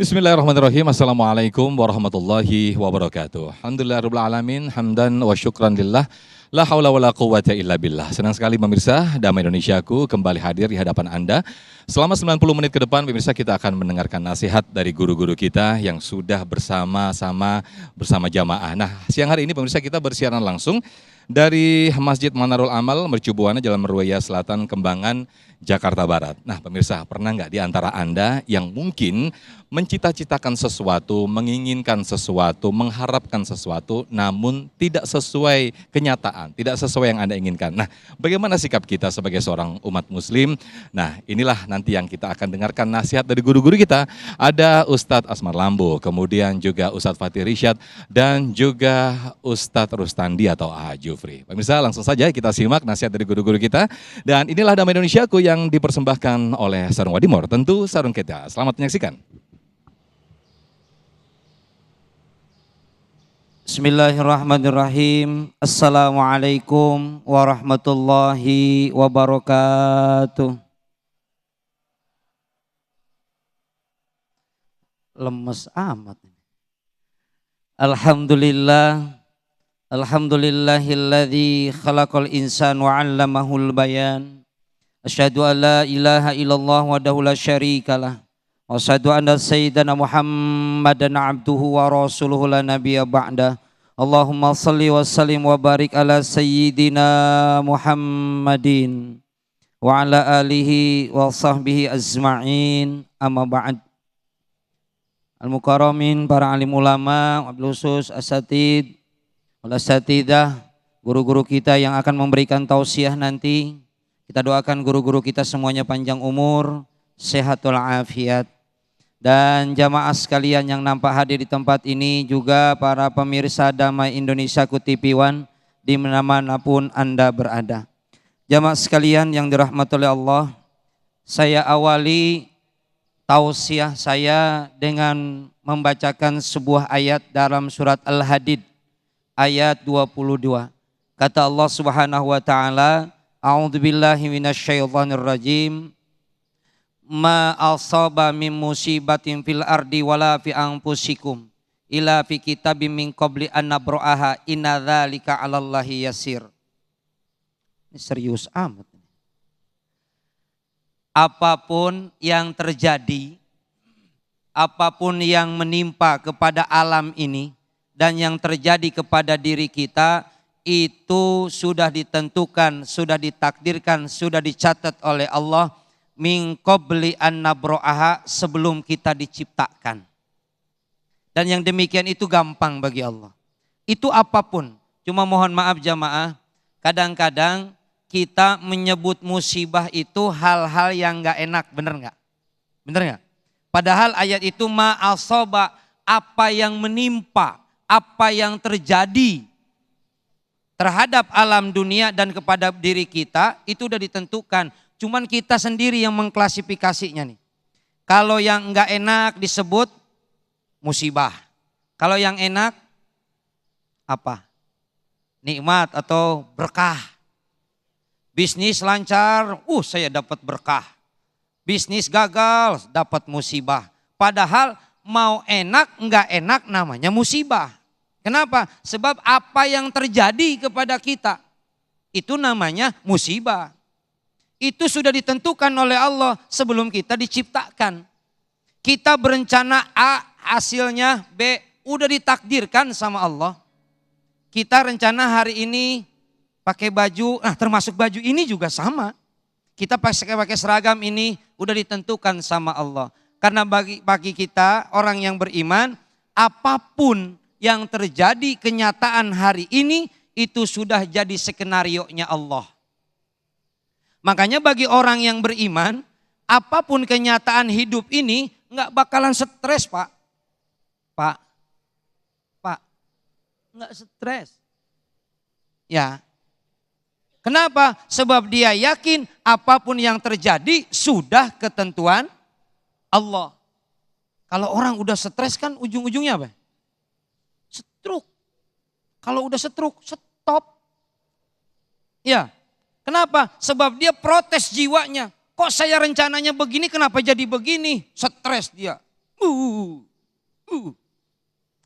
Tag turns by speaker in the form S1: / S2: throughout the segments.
S1: Bismillahirrahmanirrahim. Assalamualaikum warahmatullahi wabarakatuh. Alhamdulillahirabbil alamin, hamdan wa syukran lillah. La haula wala quwwata illa billah. Senang sekali pemirsa, Damai Indonesiaku kembali hadir di hadapan Anda. Selama 90 menit ke depan pemirsa kita akan mendengarkan nasihat dari guru-guru kita yang sudah bersama jamaah. Nah, siang hari ini pemirsa kita bersiaran langsung dari Masjid Manarul Amal, Mercu Buana, Jalan Meruya Selatan, Kembangan, Jakarta Barat. Nah pemirsa, pernah nggak di antara Anda yang mungkin mencita-citakan sesuatu, menginginkan sesuatu, mengharapkan sesuatu, namun tidak sesuai kenyataan, tidak sesuai yang Anda inginkan. Nah, bagaimana sikap kita sebagai seorang umat muslim? Nah, inilah nanti yang kita akan dengarkan nasihat dari guru-guru kita. Ada Ustadz Asmar Lambo, kemudian juga Ustadz Fatih Rishad, dan juga Ustadz Rustandi atau A. Jufri. Pemirsa, langsung saja kita simak nasihat dari guru-guru kita. Dan inilah Damai Indonesiaku yang dipersembahkan oleh Sarung Wadimor, tentu sarung kita. Selamat menyaksikan.
S2: Bismillahirrahmanirrahim. Assalamualaikum warahmatullahi wabarakatuh. Lemes amat. Alhamdulillahilladzi khalaqal insan wa 'allamahul bayan. Asyhadu an la ilaha illallah wahdahu la syarikalah. Wa asyhadu anna sayyidana Muhammadan abduhu wa rasuluhu la nabiyya ba'da. Allahumma salli wa sallim wa barik ala sayyidina Muhammadin wa ala alihi wa sahbihi ajma'in. Amma ba'd. Al-mukarramin, para alim ulama, wabil khusus asatid, wal asatidah, guru-guru kita yang akan memberikan tausiah nanti. Kita doakan guru-guru kita semuanya panjang umur, sehat walafiat. Dan jamaah sekalian yang nampak hadir di tempat ini, juga para pemirsa Damai Indonesiaku TV One di mana-manapun Anda berada. Jamaah sekalian yang dirahmati oleh Allah, saya awali tausiah saya dengan membacakan sebuah ayat dalam surat Al-Hadid ayat 22. Kata Allah Subhanahu wa taala, a'udzubillahi minasyaitonirrajim. Ma asaba min musibatin fil ardi wala fi anfusikum illa fi kitabim min qabli an nabra'aha inna dzalika 'alallahi yasir. Ini serius amat. Apapun yang terjadi, apapun yang menimpa kepada alam ini dan yang terjadi kepada diri kita, itu sudah ditentukan, sudah ditakdirkan, sudah dicatat oleh Allah min qabli an nabra'aha, sebelum kita diciptakan. Dan yang demikian itu gampang bagi Allah. Itu apapun. Cuma mohon maaf jamaah, kadang-kadang kita menyebut musibah itu hal-hal yang enggak enak, benar enggak? Benar enggak? Padahal ayat itu ma asaba, apa yang menimpa, apa yang terjadi terhadap alam dunia dan kepada diri kita itu sudah ditentukan. Cuman kita sendiri yang mengklasifikasinya nih. Kalau yang enggak enak disebut musibah. Kalau yang enak apa? Nikmat atau berkah. Bisnis lancar, saya dapat berkah. Bisnis gagal, dapat musibah. Padahal mau enak enggak enak namanya musibah. Kenapa? Sebab apa yang terjadi kepada kita itu namanya musibah. Itu sudah ditentukan oleh Allah sebelum kita diciptakan. Kita berencana A, hasilnya B, udah ditakdirkan sama Allah. Kita rencana hari ini pakai baju, termasuk baju ini juga sama. Kita pakai seragam ini udah ditentukan sama Allah. Karena bagi kita orang yang beriman, apapun yang terjadi kenyataan hari ini itu sudah jadi skenarionya Allah. Makanya bagi orang yang beriman, apapun kenyataan hidup ini nggak bakalan stres, Pak. Pak, nggak stres. Ya. Kenapa? Sebab dia yakin apapun yang terjadi sudah ketentuan Allah. Kalau orang udah stres kan ujung-ujungnya apa? Stroke. Kalau udah stroke, stop. Ya. Kenapa? Sebab dia protes jiwanya. Kok saya rencananya begini, kenapa jadi begini? Stres dia.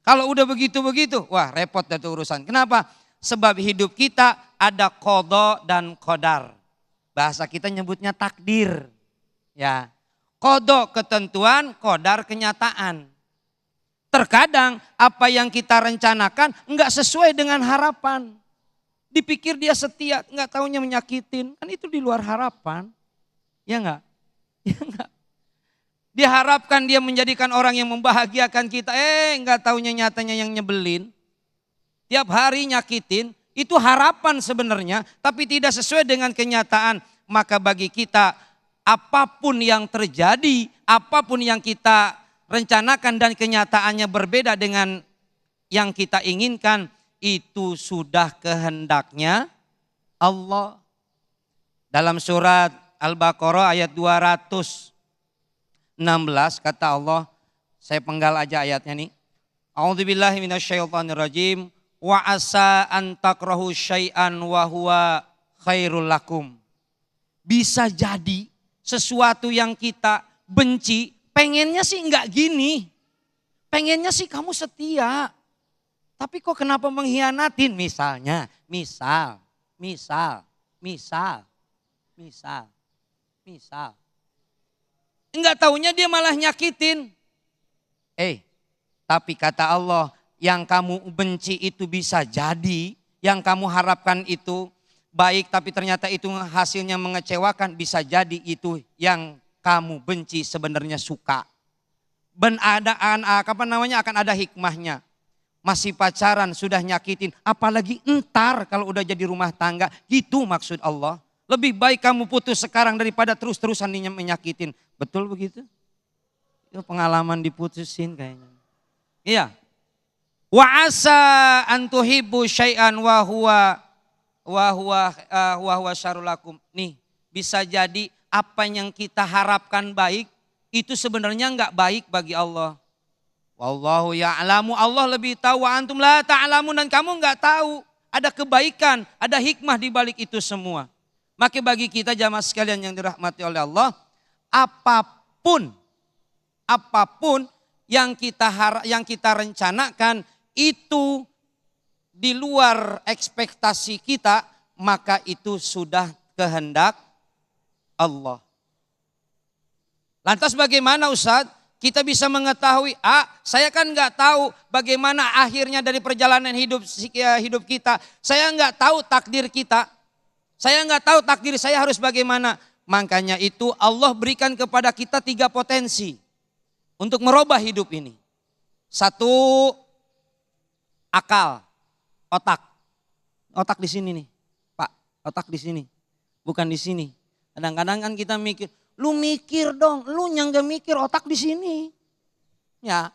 S2: Kalau udah begitu-begitu, wah repot dah tuh urusan. Kenapa? Sebab hidup kita ada qada dan qadar. Bahasa kita nyebutnya takdir. Ya, qada ketentuan, qadar kenyataan. Terkadang apa yang kita rencanakan enggak sesuai dengan harapan. Dipikir dia setia, enggak taunya menyakitin. Kan itu di luar harapan. Ya enggak? Ya enggak? Diharapkan dia menjadikan orang yang membahagiakan kita. Enggak taunya nyatanya yang nyebelin. Tiap hari nyakitin. Itu harapan sebenarnya. Tapi tidak sesuai dengan kenyataan. Maka bagi kita apapun yang terjadi. Apapun yang kita rencanakan dan kenyataannya berbeda dengan yang kita inginkan. Itu sudah kehendaknya Allah. Dalam surat Al-Baqarah ayat 216 kata Allah, saya penggal aja ayatnya nih. A'udzubillahi minasyaitonirrajim. Wa asa an takrahu syai'an wa huwa khairul lakum. Bisa jadi sesuatu yang kita benci, pengennya sih enggak gini. Pengennya sih kamu setia. Tapi kok kenapa mengkhianatin? Misal. Enggak taunya dia malah nyakitin. Tapi kata Allah, yang kamu benci itu bisa jadi, yang kamu harapkan itu baik tapi ternyata itu hasilnya mengecewakan, bisa jadi itu yang kamu benci sebenarnya suka. Akan ada hikmahnya. Masih pacaran sudah nyakitin, apalagi entar kalau udah jadi rumah tangga, gitu maksud Allah. Lebih baik kamu putus sekarang daripada terus-terusan menyakitin. Betul begitu? Itu pengalaman diputusin kayaknya. Iya. Wa asa an tuhibbu syai'an wa huwa syarrul lakum. Nih, bisa jadi apa yang kita harapkan baik itu sebenarnya enggak baik bagi Allah. Wallahu ya'lamu, Allah lebih tahu, wa antum la ta'lamun, dan kamu enggak tahu. Ada kebaikan, ada hikmah di balik itu semua. Maka bagi kita jamaah sekalian yang dirahmati oleh Allah, apapun yang kita rencanakan itu di luar ekspektasi kita, maka itu sudah kehendak Allah. Lantas bagaimana Ustadz? Kita bisa mengetahui, saya kan nggak tahu bagaimana akhirnya dari perjalanan hidup kita. Saya nggak tahu takdir kita. Saya nggak tahu takdir saya harus bagaimana. Makanya itu Allah berikan kepada kita 3 potensi untuk merubah hidup ini. 1, akal, otak. Otak di sini nih, Pak. Otak di sini, bukan di sini. Kadang-kadang kan kita mikir, lu mikir dong, lu yang gak mikir, otak di sini. Ya.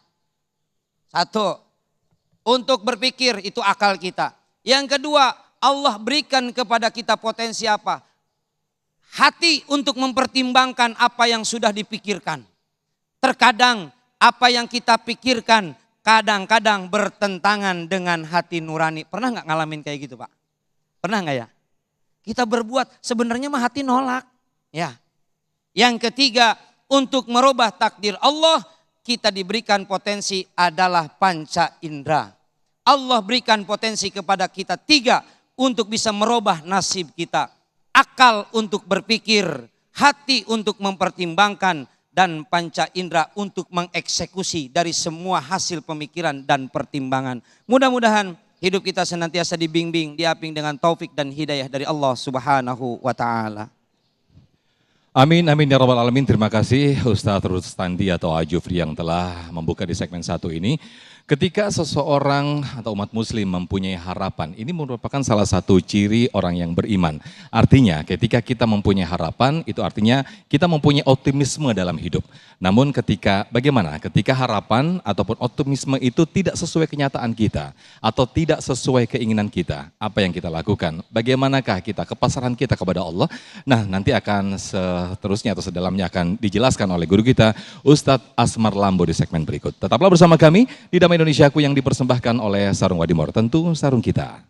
S2: 1, untuk berpikir itu akal kita. Yang kedua, Allah berikan kepada kita potensi apa? Hati untuk mempertimbangkan apa yang sudah dipikirkan. Terkadang apa yang kita pikirkan kadang-kadang bertentangan dengan hati nurani. Pernah gak ngalamin kayak gitu Pak? Pernah gak ya? Kita berbuat sebenarnya mah hati nolak. Ya. Yang ketiga, untuk merubah takdir Allah, kita diberikan potensi adalah panca indera. Allah berikan potensi kepada kita 3 untuk bisa merubah nasib kita. Akal untuk berpikir, hati untuk mempertimbangkan, dan panca indera untuk mengeksekusi dari semua hasil pemikiran dan pertimbangan. Mudah-mudahan hidup kita senantiasa dibimbing, diaping dengan taufik dan hidayah dari Allah Subhanahu wa ta'ala.
S1: Amin, amin ya rabbal alamin. Terima kasih Ustadz Rustandi atau Ajufri yang telah membuka di segmen 1 ini. Ketika seseorang atau umat muslim mempunyai harapan, ini merupakan salah satu ciri orang yang beriman. Artinya ketika kita mempunyai harapan, itu artinya kita mempunyai optimisme dalam hidup. Namun bagaimana ketika harapan ataupun optimisme itu tidak sesuai kenyataan kita atau tidak sesuai keinginan kita, apa yang kita lakukan? Bagaimanakah kita, kepasaran kita kepada Allah? Nah, nanti akan seterusnya atau sedalamnya akan dijelaskan oleh guru kita Ustadz Asmar Lambo di segmen berikut. Tetaplah bersama kami di Damai Indonesiaku yang dipersembahkan oleh Sarung Wadimor, tentu sarung kita.